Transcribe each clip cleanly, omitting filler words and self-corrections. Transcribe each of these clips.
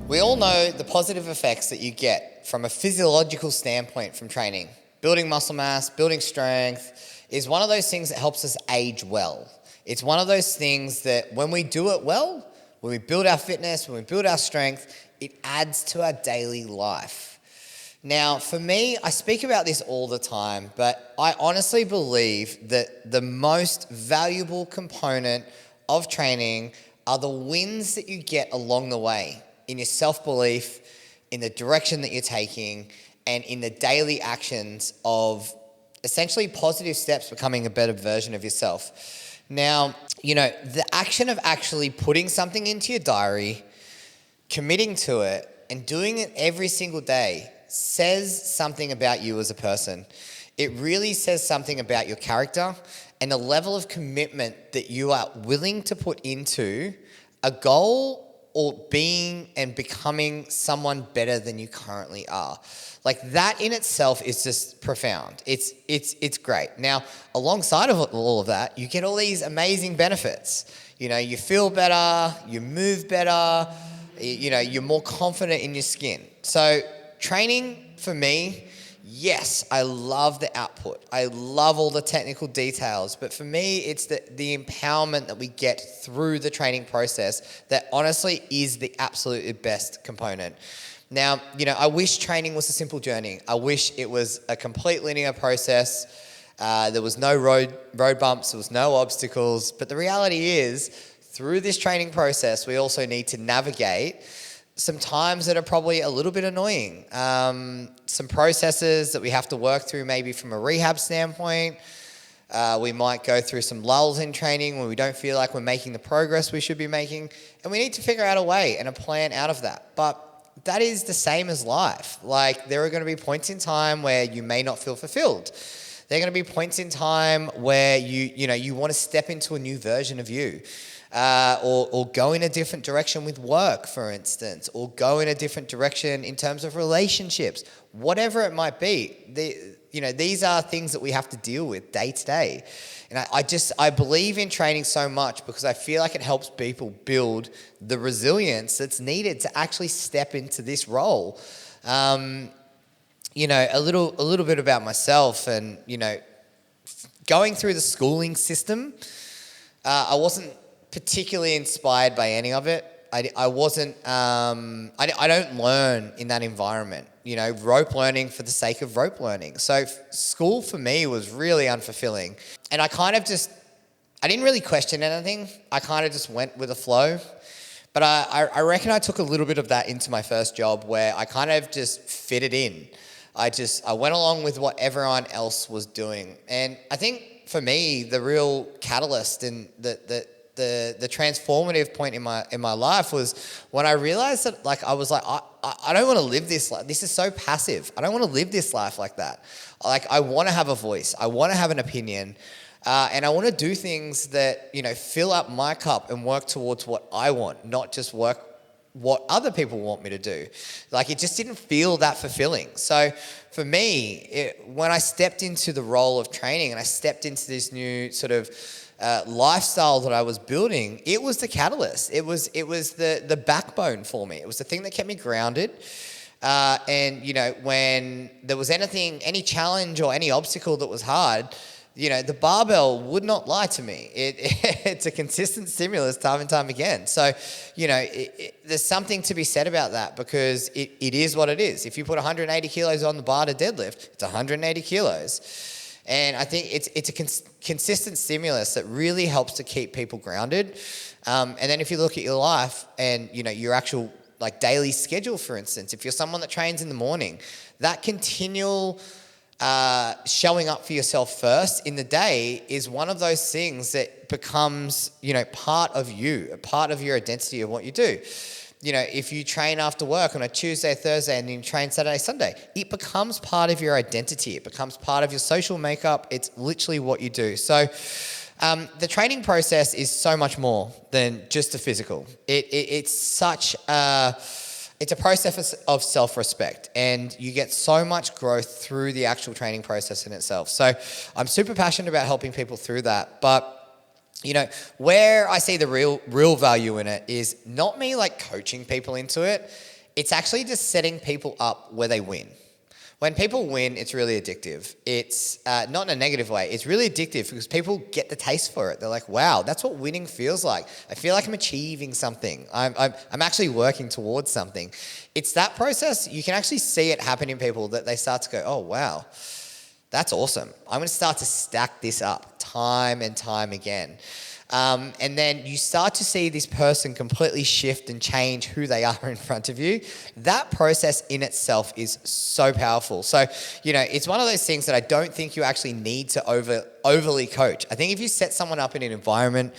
We all know the positive effects that you get from a physiological standpoint from training. Building muscle mass, building strength is one of those things that helps us age well. It's one of those things that when we do it well, when we build our fitness, when we build our strength, it adds to our daily life. Now, for me, I speak about this all the time, but I honestly believe that the most valuable component of training are the wins that you get along the way in your self-belief, in the direction that you're taking, and in the daily actions of essentially positive steps becoming a better version of yourself. Now, the action of actually putting something into your diary, committing to it, and doing it every single day says something about you as a person. It really says something about your character and the level of commitment that you are willing to put into a goal or being and becoming someone better than you currently are. Like that in itself is just profound. It's great. Now, alongside of all of that, you get all these amazing benefits. You feel better, you move better, you're more confident in your skin. So training for me, yes, I love the output. I love all the technical details. But for me, it's the empowerment that we get through the training process that honestly is the absolute best component. Now, I wish training was a simple journey. I wish it was a complete linear process. There was no road bumps. There was no obstacles. But the reality is, through this training process, we also need to navigate some times that are probably a little bit annoying. Some processes that we have to work through maybe from a rehab standpoint. We might go through some lulls in training when we don't feel like we're making the progress we should be making. And we need to figure out a way and a plan out of that. But that is the same as life. Like there are going to be points in time where you may not feel fulfilled. There are going to be points in time where you want to step into a new version of you. Or go in a different direction with work, for instance, or go in a different direction in terms of relationships, whatever it might be. These are things that we have to deal with day to day. And I believe in training so much because I feel like it helps people build the resilience that's needed to actually step into this role. A little bit about myself and, going through the schooling system, I wasn't particularly inspired by any of it. I wasn't, I don't learn in that environment, rope learning for the sake of rope learning. So school for me was really unfulfilling. And I didn't really question anything. I kind of just went with the flow. But I reckon I took a little bit of that into my first job where I kind of just fitted in. I went along with what everyone else was doing. And I think for me, the real catalyst and the transformative point in my life was when I realized that I was like, I don't want to live this life. This is so passive. I don't want to live this life like that. I want to have a voice. I want to have an opinion. And I want to do things that, fill up my cup and work towards what I want, not just work what other people want me to do. It just didn't feel that fulfilling. So for me, when I stepped into the role of training and I stepped into this new sort of lifestyle that I was building, it was the catalyst. It was the backbone for me. It was the thing that kept me grounded. And when there was any challenge or any obstacle that was hard, the barbell would not lie to me. It's a consistent stimulus time and time again. So, there's something to be said about that because it is what it is. If you put 180 kilos on the bar to deadlift, it's 180 kilos. And I think it's a consistent stimulus that really helps to keep people grounded. And then if you look at your life and, your actual daily schedule, for instance, if you're someone that trains in the morning, that continual showing up for yourself first in the day is one of those things that becomes, part of you, a part of your identity of what you do. If you train after work on a Tuesday, Thursday, and then train Saturday, Sunday, it becomes part of your identity. It becomes part of your social makeup. It's literally what you do. So the training process is so much more than just the physical. It's such it's a process of self-respect, and you get so much growth through the actual training process in itself. So I'm super passionate about helping people through that. But where I see the real value in it is not me coaching people into it. It's actually just setting people up where they win. When people win, it's really addictive. It's not in a negative way. It's really addictive because people get the taste for it. They're like, wow, that's what winning feels like. I feel like I'm achieving something. I'm actually working towards something. It's that process. You can actually see it happen in people that they start to go, oh, wow, that's awesome. I'm going to start to stack this up time and time again. And then you start to see this person completely shift and change who they are in front of you. That process in itself is so powerful. So, it's one of those things that I don't think you actually need to overly coach. I think if you set someone up in an environment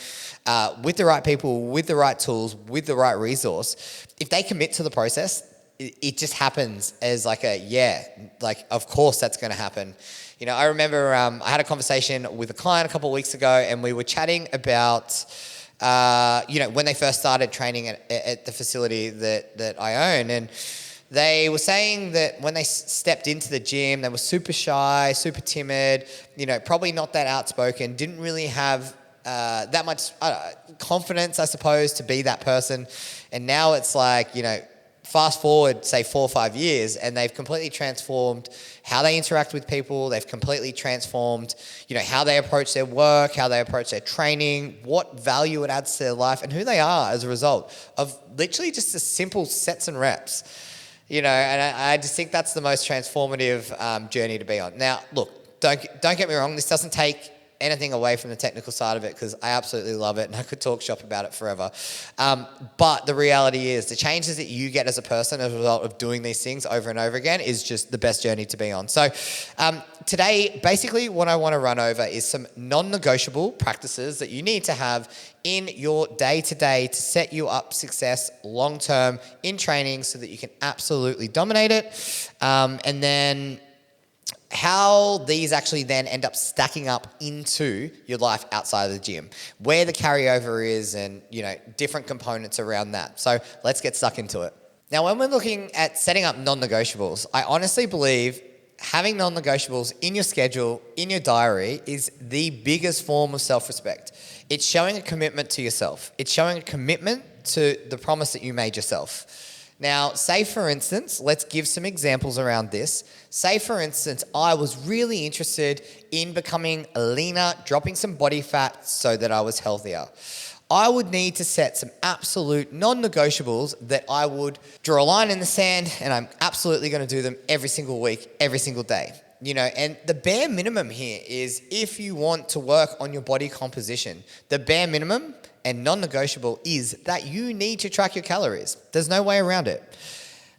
with the right people, with the right tools, with the right resource, if they commit to the process, it just happens as of course that's going to happen. I remember I had a conversation with a client a couple of weeks ago, and we were chatting about, when they first started training at the facility that I own. And they were saying that when they stepped into the gym, they were super shy, super timid, probably not that outspoken, didn't really have that much confidence, I suppose, to be that person. And now it's like, fast forward, say 4 or 5 years, and they've completely transformed how they interact with people. They've completely transformed, how they approach their work, how they approach their training, what value it adds to their life, and who they are as a result of literally just a simple sets and reps. And I just think that's the most transformative journey to be on. Now, look, don't get me wrong. This doesn't take anything away from the technical side of it, because I absolutely love it and I could talk shop about it forever. But the reality is the changes that you get as a person as a result of doing these things over and over again is just the best journey to be on. So today, basically what I want to run over is some non-negotiable practices that you need to have in your day-to-day to set you up success long-term in training so that you can absolutely dominate it. And then how these actually then end up stacking up into your life outside of the gym, where the carryover is, and different components around that. So let's get stuck into it. Now, when we're looking at setting up non-negotiables, I honestly believe having non-negotiables in your schedule, in your diary, is the biggest form of self-respect. It's showing a commitment to yourself. It's showing a commitment to the promise that you made yourself. Now, say for instance, let's give some examples around this. Say for instance, I was really interested in becoming leaner, dropping some body fat so that I was healthier. I would need to set some absolute non-negotiables that I would draw a line in the sand, and I'm absolutely going to do them every single week, every single day. And the bare minimum here is, if you want to work on your body composition, the bare minimum and non-negotiable is that you need to track your calories. There's no way around it.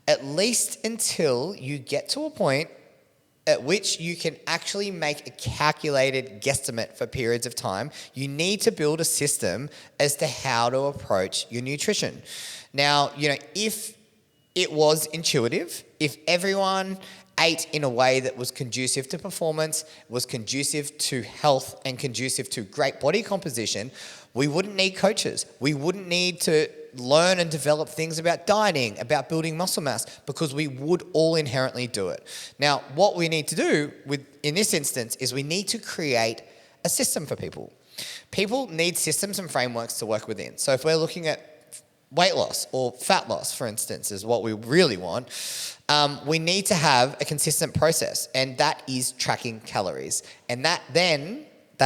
At least until you get to a point at which you can actually make a calculated guesstimate for periods of time, you need to build a system as to how to approach your nutrition. Now, if it was intuitive, if everyone ate in a way that was conducive to performance, was conducive to health, and conducive to great body composition, we wouldn't need coaches. We wouldn't need to learn and develop things about dieting, about building muscle mass, because we would all inherently do it. Now, what we need to do in this instance is we need to create a system for people. People need systems and frameworks to work within. So if we're looking at weight loss or fat loss, for instance, is what we really want, we need to have a consistent process, and that is tracking calories. And that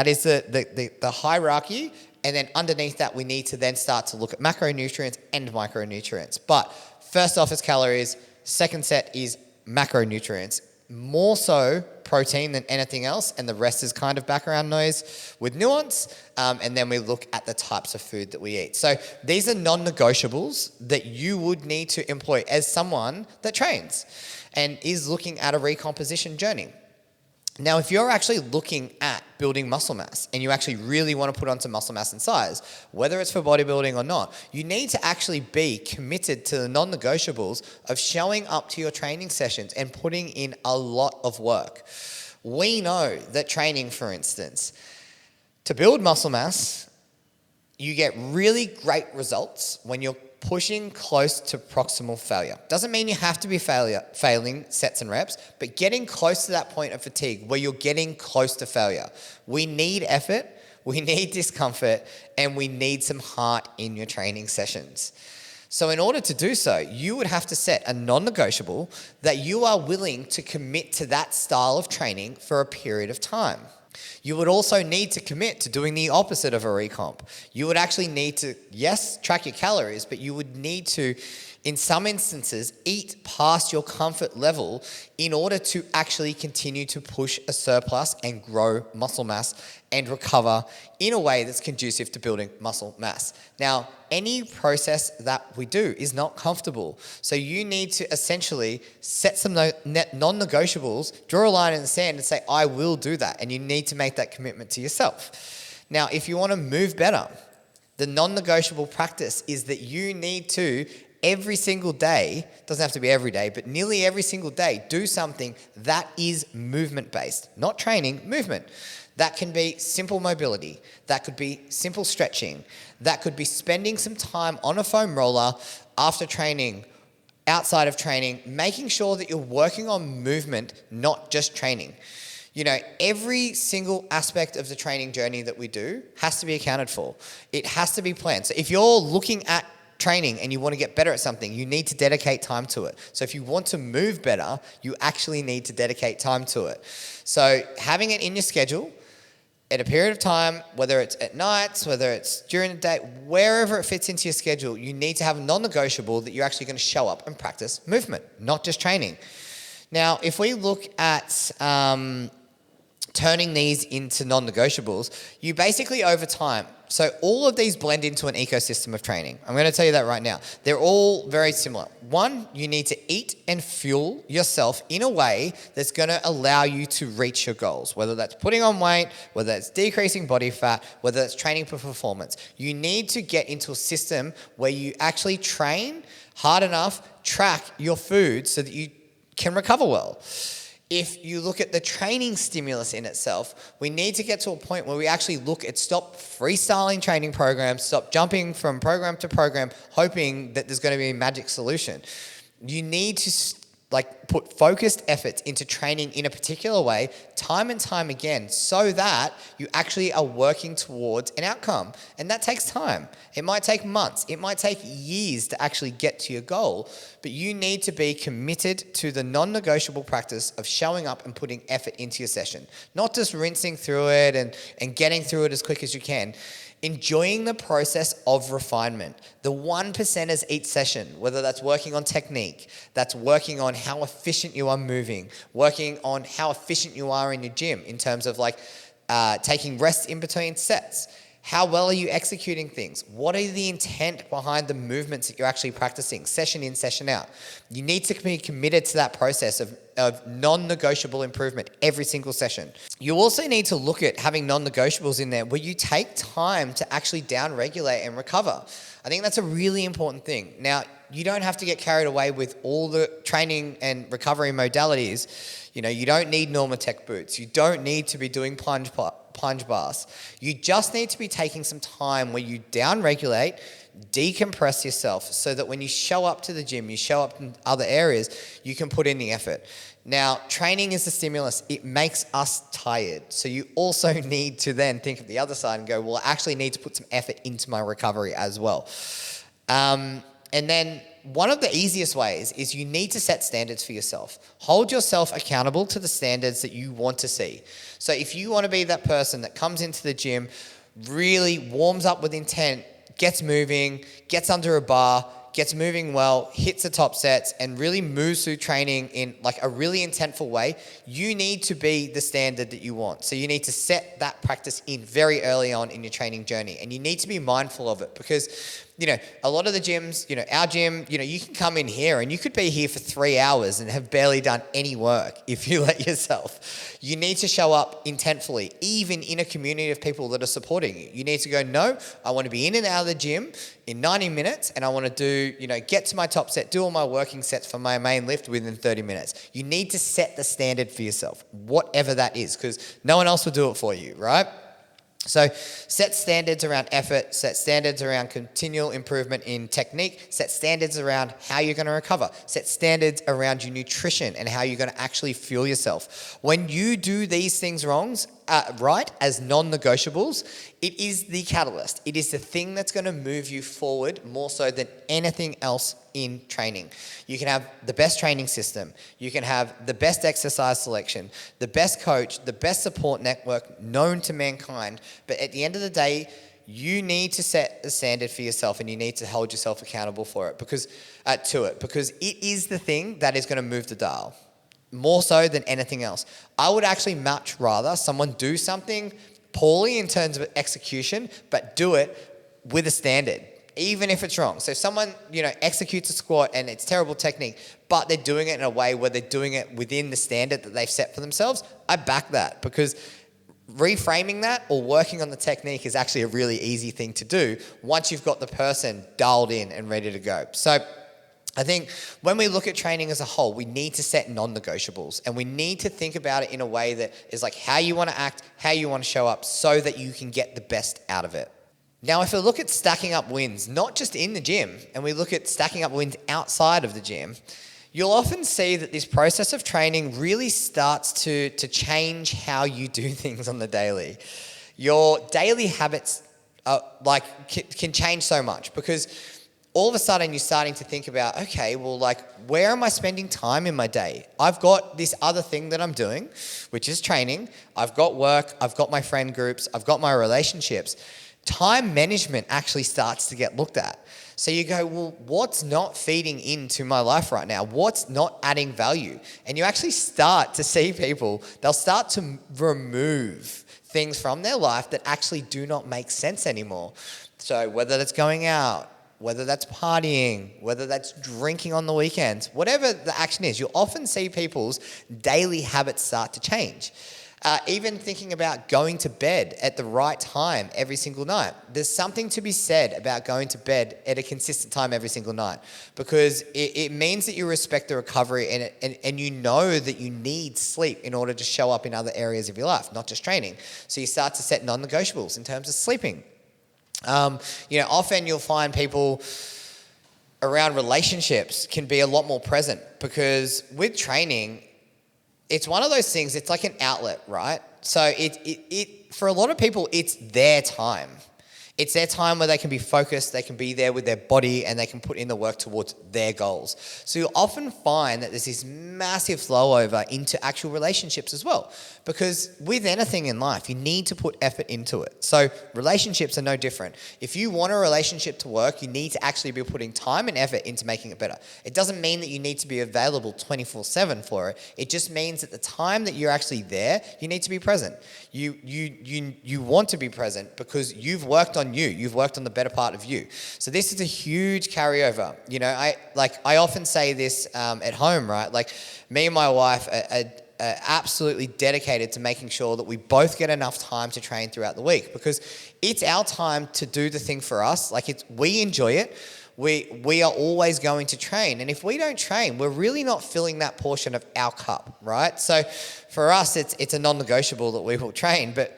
is the hierarchy. And then underneath that, we need to then start to look at macronutrients and micronutrients. But first off is calories. Second set is macronutrients. More so protein than anything else. And the rest is kind of background noise with nuance. And then we look at the types of food that we eat. So these are non-negotiables that you would need to employ as someone that trains and is looking at a recomposition journey. Now, if you're actually looking at building muscle mass and you actually really want to put on some muscle mass and size, whether it's for bodybuilding or not, you need to actually be committed to the non-negotiables of showing up to your training sessions and putting in a lot of work. We know that training, for instance, to build muscle mass, you get really great results when you're pushing close to proximal failure. Doesn't mean you have to be failing sets and reps, but getting close to that point of fatigue where you're getting close to failure. We need effort, we need discomfort, and we need some heart in your training sessions. So in order to do so, you would have to set a non-negotiable that you are willing to commit to that style of training for a period of time. You would also need to commit to doing the opposite of a recomp. You would actually need to, yes, track your calories, but you would need to, in some instances, eat past your comfort level in order to actually continue to push a surplus and grow muscle mass and recover in a way that's conducive to building muscle mass. Now, any process that we do is not comfortable. So you need to essentially set some non-negotiables, draw a line in the sand and say, I will do that. And you need to make that commitment to yourself. Now, if you want to move better, the non-negotiable practice is that you need to every single day, doesn't have to be every day, but nearly every single day, do something that is movement-based. Not training, movement. That can be simple mobility. That could be simple stretching. That could be spending some time on a foam roller after training, outside of training, making sure that you're working on movement, not just training. You know, every single aspect of the training journey that we do has to be accounted for. It has to be planned. So if you're looking at training and you want to get better at something, you need to dedicate time to it. So if you want to move better, you actually need to dedicate time to it. So having it in your schedule at a period of time, whether it's at nights, whether it's during the day, wherever it fits into your schedule, you need to have a non-negotiable that you're actually going to show up and practice movement, not just training. Now, if we look at turning these into non-negotiables, you basically over time, so all of these blend into an ecosystem of training. I'm going to tell you that right now. They're all very similar. One, you need to eat and fuel yourself in a way that's going to allow you to reach your goals, whether that's putting on weight, whether it's decreasing body fat, whether it's training for performance. You need to get into a system where you actually train hard enough, track your food so that you can recover well. If you look at the training stimulus in itself, we need to get to a point where we actually look at stop freestyling training programs, stop jumping from program to program, hoping that there's going to be a magic solution. You need to put focused efforts into training in a particular way, time and time again, so that you actually are working towards an outcome. And that takes time. It might take months. It might take years to actually get to your goal, but you need to be committed to the non-negotiable practice of showing up and putting effort into your session. Not just rinsing through it and getting through it as quick as you can. Enjoying the process of refinement. The 1%ers each session, whether that's working on technique, that's working on how efficient you are moving, working on how efficient you are in your gym in terms of taking rests in between sets. How well are you executing things? What is the intent behind the movements that you're actually practicing, session in, session out? You need to be committed to that process of non-negotiable improvement every single session. You also need to look at having non-negotiables in there where you take time to actually down-regulate and recover. I think that's a really important thing. Now, you don't have to get carried away with all the training and recovery modalities. You know, you don't need Normatec boots. You don't need to be doing plunge bars. You just need to be taking some time where you down-regulate, decompress yourself so that when you show up to the gym, you show up in other areas, you can put in the effort. Now, training is a stimulus. It makes us tired. So you also need to then think of the other side and go, well, I actually need to put some effort into my recovery as well. And then one of the easiest ways is you need to set standards for yourself. Hold yourself accountable to the standards that you want to see. So if you want to be that person that comes into the gym, really warms up with intent, gets moving, gets under a bar, gets moving well, hits the top sets, and really moves through training in a really intentful way, you need to be the standard that you want. So you need to set that practice in very early on in your training journey, and you need to be mindful of it because, a lot of the gyms, our gym, you can come in here and you could be here for 3 hours and have barely done any work if you let yourself. You need to show up intentfully, even in a community of people that are supporting you. You need to go, no, I want to be in and out of the gym in 90 minutes and I want to do, get to my top set, do all my working sets for my main lift within 30 minutes. You need to set the standard for yourself, whatever that is, because no one else will do it for you, right? So set standards around effort, set standards around continual improvement in technique, set standards around how you're going to recover, set standards around your nutrition and how you're going to actually fuel yourself. When you do these things wrong, right as non-negotiables, it is the catalyst. It is the thing that's going to move you forward more so than anything else in training. You can have the best training system. You can have the best exercise selection, the best coach, the best support network known to mankind. But at the end of the day, you need to set a standard for yourself, and you need to hold yourself accountable for it because it is the thing that is going to move the dial more so than anything else. I would actually much rather someone do something poorly in terms of execution, but do it with a standard, even if it's wrong. So if someone, executes a squat and it's terrible technique, but they're doing it in a way where they're doing it within the standard that they've set for themselves, I back that, because reframing that or working on the technique is actually a really easy thing to do once you've got the person dialed in and ready to go. So I think when we look at training as a whole, we need to set non-negotiables, and we need to think about it in a way that is like how you want to act, how you want to show up, so that you can get the best out of it. Now, if we look at stacking up wins, not just in the gym, and we look at stacking up wins outside of the gym, you'll often see that this process of training really starts to change how you do things on the daily. Your daily habits can change so much, because all of a sudden you're starting to think about, okay, well, where am I spending time in my day? I've got this other thing that I'm doing, which is training. I've got work. I've got my friend groups. I've got my relationships. Time management actually starts to get looked at. So you go, well, what's not feeding into my life right now? What's not adding value? And you actually start to see people, they'll start to remove things from their life that actually do not make sense anymore. So whether that's going out, whether that's partying, whether that's drinking on the weekends, whatever the action is, you'll often see people's daily habits start to change. Even thinking about going to bed at the right time every single night. There's something to be said about going to bed at a consistent time every single night, because it means that you respect the recovery, and you know that you need sleep in order to show up in other areas of your life, not just training. So you start to set non-negotiables in terms of sleeping. Often you'll find people around relationships can be a lot more present, because with training, it's one of those things, it's like an outlet, right? So it for a lot of people, it's their time. It's their time where they can be focused, they can be there with their body, and they can put in the work towards their goals. So you'll often find that there's this massive flow over into actual relationships as well. Because with anything in life, you need to put effort into it. So relationships are no different. If you want a relationship to work, you need to actually be putting time and effort into making it better. It doesn't mean that you need to be available 24/7 for it. It just means that the time that you're actually there, you need to be present. You want to be present because you've worked on you. You've worked on the better part of you. So this is a huge carryover. I often say this at home, right? Like, me and my wife are absolutely dedicated to making sure that we both get enough time to train throughout the week, because it's our time to do the thing for us. We enjoy it. We are always going to train. And if we don't train, we're really not filling that portion of our cup, right? So for us, it's a non-negotiable that we will train. But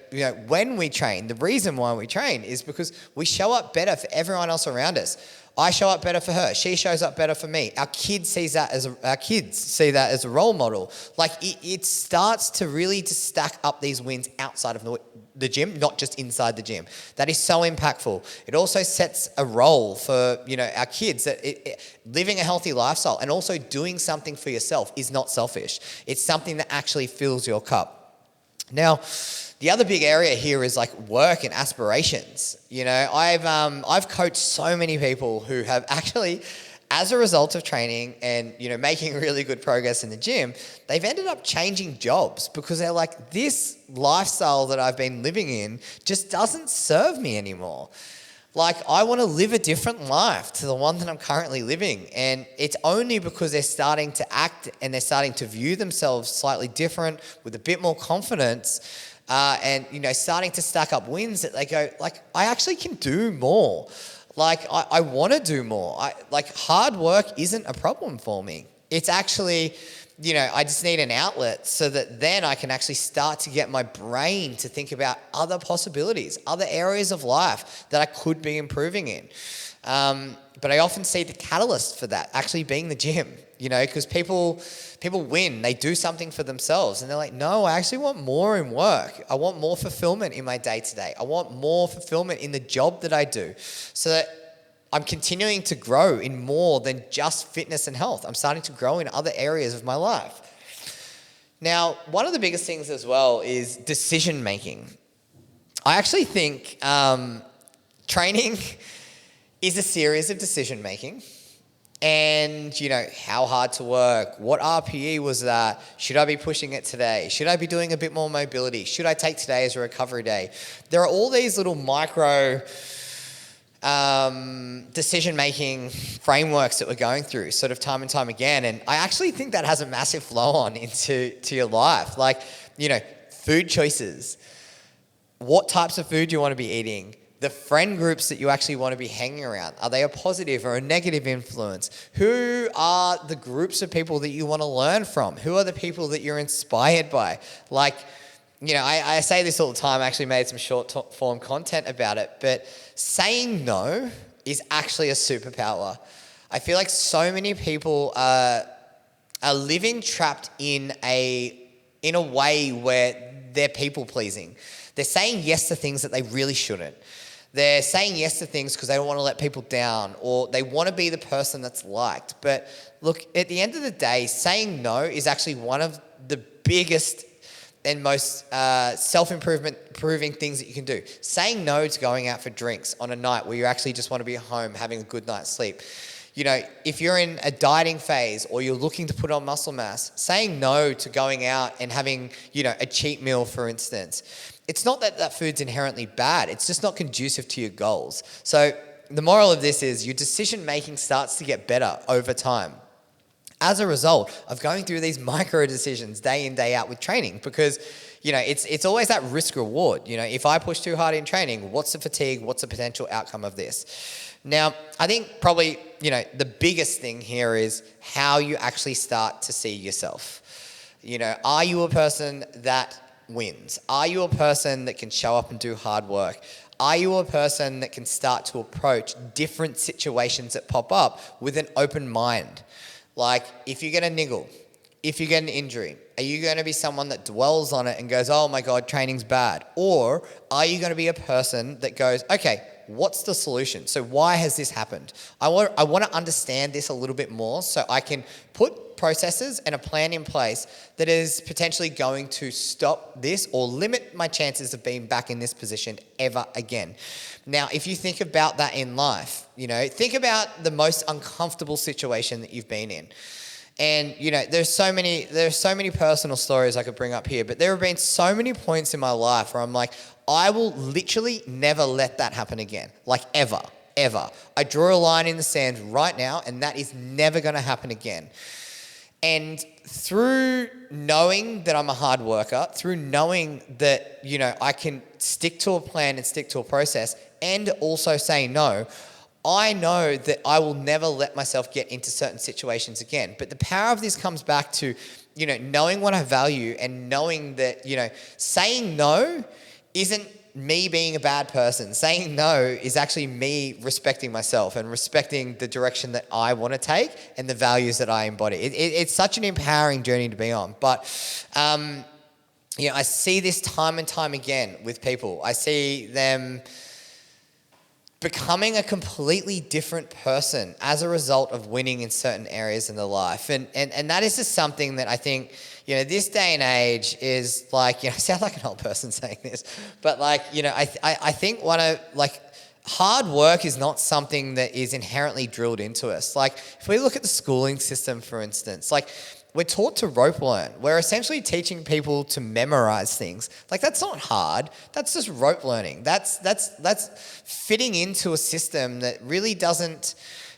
when we train, the reason why we train is because we show up better for everyone else around us. I show up better for her. She shows up better for me. Our kids see that as a role model. It starts to really to stack up these wins outside of the gym, not just inside the gym. That is so impactful. It also sets a role for our kids that living a healthy lifestyle and also doing something for yourself is not selfish. It's something that actually fills your cup. Now, the other big area here is work and aspirations. I've coached so many people who have actually, as a result of training and making really good progress in the gym, they've ended up changing jobs because they're like, this lifestyle that I've been living in just doesn't serve me anymore. I want to live a different life to the one that I'm currently living. And it's only because they're starting to act and they're starting to view themselves slightly different with a bit more confidence, and starting to stack up wins that they go, I actually can do more. I want to do more. Hard work isn't a problem for me. It's actually, I just need an outlet so that then I can actually start to get my brain to think about other possibilities, other areas of life that I could be improving in. But I often see the catalyst for that actually being the gym, because people win, they do something for themselves and they're like, no, I actually want more in work. I want more fulfillment in my day to day. I want more fulfillment in the job that I do so that I'm continuing to grow in more than just fitness and health. I'm starting to grow in other areas of my life. Now, one of the biggest things as well is decision making. I actually think training is a series of decision making. And, how hard to work, what RPE was that, should I be pushing it today, should I be doing a bit more mobility, should I take today as a recovery day? There are all these little micro decision-making frameworks that we're going through sort of time and time again. And I actually think that has a massive flow on into your life. Like, food choices. What types of food do you want to be eating? The friend groups that you actually want to be hanging around. Are they a positive or a negative influence? Who are the groups of people that you want to learn from? Who are the people that you're inspired by? Like, I say this all the time. I actually made some short form content about it, but saying no is actually a superpower. I feel like so many people are living trapped in a way where they're people pleasing. They're saying yes to things that they really shouldn't. They're saying yes to things because they don't want to let people down, or they want to be the person that's liked. But look, at the end of the day, saying no is actually one of the biggest and most self-improving things that you can do. Saying no to going out for drinks on a night where you actually just want to be home having a good night's sleep. If you're in a dieting phase or you're looking to put on muscle mass, saying no to going out and having, a cheat meal, for instance. It's not that food's inherently bad. It's just not conducive to your goals. So the moral of this is your decision making starts to get better over time as a result of going through these micro decisions day in, day out with training, because it's always that risk reward. If I push too hard in training, what's the fatigue? What's the potential outcome of this? Now, I think probably, the biggest thing here is how you actually start to see yourself. Are you a person that wins? Are you a person that can show up and do hard work? Are you a person that can start to approach different situations that pop up with an open mind? Like, if you get a niggle, if you get an injury, are you going to be someone that dwells on it and goes, oh my God, training's bad? Or are you going to be a person that goes, okay, what's the solution? So why has this happened? I want to understand this a little bit more so I can put processes and a plan in place that is potentially going to stop this or limit my chances of being back in this position ever again. Now, if you think about that in life, think about the most uncomfortable situation that you've been in. And, there's so many personal stories I could bring up here, but there have been so many points in my life where I'm like, I will literally never let that happen again. Like, ever. I draw a line in the sand right now, and that is never going to happen again. And through knowing that I'm a hard worker, through knowing that, I can stick to a plan and stick to a process, and also say no, I know that I will never let myself get into certain situations again. But the power of this comes back to, knowing what I value and knowing that, saying no isn't me being a bad person. Saying no is actually me respecting myself and respecting the direction that I want to take and the values that I embody. It's such an empowering journey to be on. But, I see this time and time again with people. I see them becoming a completely different person as a result of winning in certain areas in their life. And that is just something that I think, this day and age is like, I sound like an old person saying this, but like, I think hard work is not something that is inherently drilled into us. Like, if we look at the schooling system, for instance, like, we're taught to rope learn. We're essentially teaching people to memorize things. Like, that's not hard. That's just rope learning. That's fitting into a system that really doesn't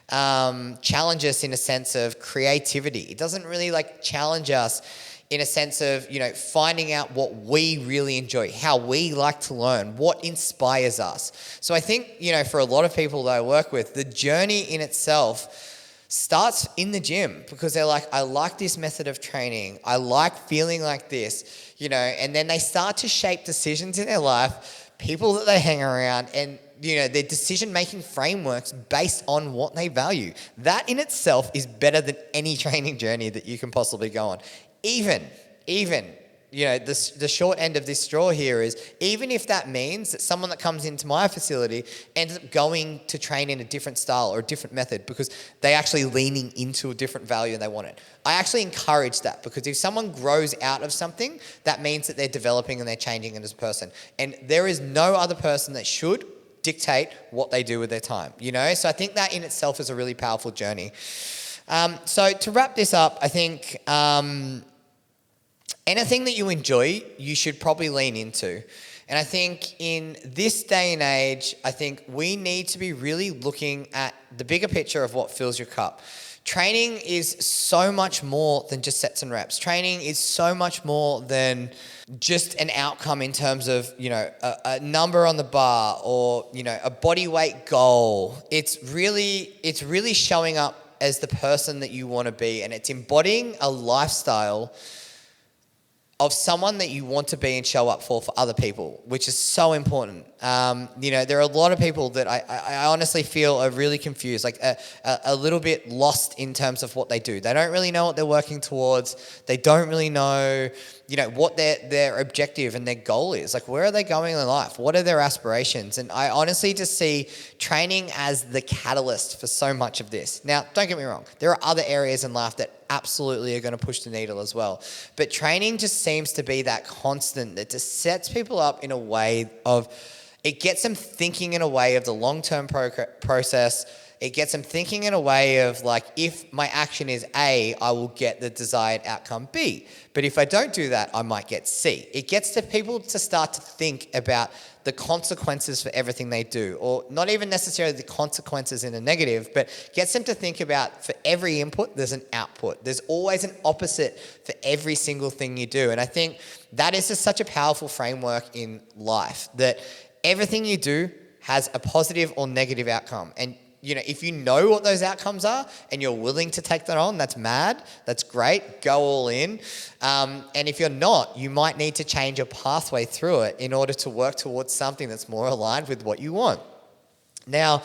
challenge us in a sense of creativity. It doesn't really challenge us in a sense of, finding out what we really enjoy, how we like to learn, what inspires us. So I think, for a lot of people that I work with, the journey in itself starts in the gym because they're like, I like this method of training. I like feeling like this, and then they start to shape decisions in their life, people that they hang around, and their decision-making frameworks based on what they value. That in itself is better than any training journey that you can possibly go on. Even, the short end of this straw here is, even if that means that someone that comes into my facility ends up going to train in a different style or a different method because they're actually leaning into a different value and they want it. I actually encourage that, because if someone grows out of something, that means that they're developing and they're changing as a person. And there is no other person that should dictate what they do with their time, So I think that in itself is a really powerful journey. So to wrap this up, I think anything that you enjoy, you should probably lean into. And I think in this day and age, I think we need to be really looking at the bigger picture of what fills your cup. Training is so much more than just sets and reps. Training is so much more than just an outcome in terms of, a number on the bar or, a body weight goal. It's really showing up as the person that you want to be, and it's embodying a lifestyle of someone that you want to be and show up for other people, which is so important. There are a lot of people that I honestly feel are really confused, like a little bit lost in terms of what they do. They don't really know what they're working towards. They don't really know, what their objective and their goal is. Like, where are they going in life? What are their aspirations? And I honestly just see training as the catalyst for so much of this. Now, don't get me wrong. There are other areas in life that absolutely are going to push the needle as well. But training just seems to be that constant that just sets people up in a way of, it gets them thinking in a way of the long-term process. It gets them thinking in a way of, like, if my action is A, I will get the desired outcome B. But if I don't do that, I might get C. It gets the people to start to think about the consequences for everything they do, or not even necessarily the consequences in a negative, but gets them to think about, for every input, there's an output. There's always an opposite for every single thing you do. And I think that is just such a powerful framework in life, that everything you do has a positive or negative outcome. And if you know what those outcomes are and you're willing to take that on, that's mad. That's great. Go all in. And if you're not, you might need to change your pathway through it in order to work towards something that's more aligned with what you want. Now,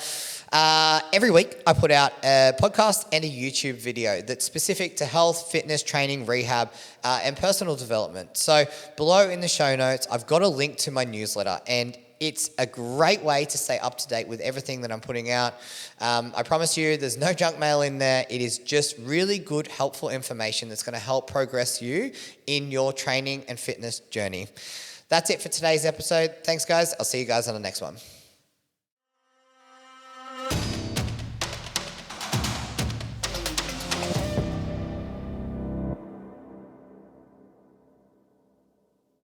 every week I put out a podcast and a YouTube video that's specific to health, fitness, training, rehab, and personal development. So below in the show notes, I've got a link to my newsletter, and it's a great way to stay up to date with everything that I'm putting out. I promise you there's no junk mail in there. It is just really good, helpful information that's going to help progress you in your training and fitness journey. That's it for today's episode. Thanks, guys. I'll see you guys on the next one.